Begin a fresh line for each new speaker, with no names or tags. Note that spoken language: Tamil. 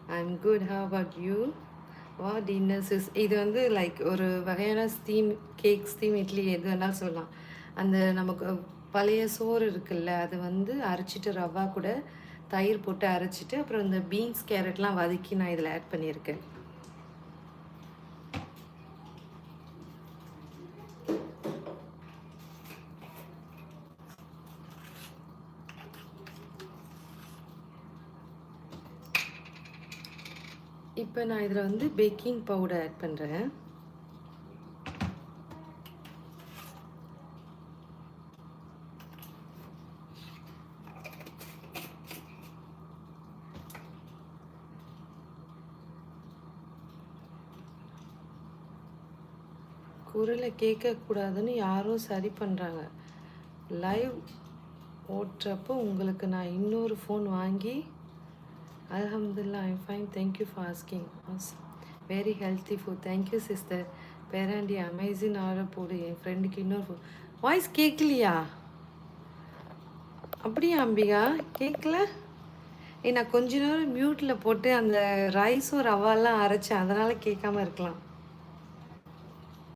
I'm good. How about you? What dinners is இது வந்து லைக் ஒரு வகையான ஸ்டீம் கேக் ஸ்டீம் இட்லி எது வேணாலும் சொல்லலாம். அந்த நமக்கு பழைய சோறு இருக்குல்ல, அது வந்து அரைச்சிட்டு ரவா கூட தயிர் போட்டு அரைச்சிட்டு, அப்புறம் இந்த பீன்ஸ், கேரட்லாம் வதக்கி நான் இதில் ஆட் பண்ணியிருக்கேன். இப்போ நான் இதில் வந்து பேக்கிங் பவுடர் ஆட் பண்ணுறேன். குரலை கேட்கக்கூடாதுன்னு யாரும் சரி பண்ணுறாங்க. லைவ் ஓட்டுறப்போ உங்களுக்கு நான் இன்னொரு ஃபோன் வாங்கி அல்ஹம்துலில்லாஹ் I'm fine, thank you for asking. Very healthy food, thank you sister. பேராண்டி அமேசிங் ஆர்டர் போடு, என் ஃப்ரெண்டுக்கு இன்னொரு ஃபோன். வாய்ஸ் கேட்கலையா? அப்படியா அம்பிகா, கேட்கல? நான் கொஞ்ச நேரம் மியூட்டில் போட்டு அந்த ரைஸும் ரவாலாம் அரைச்சேன், அதனால் கேட்காம இருக்கலாம்.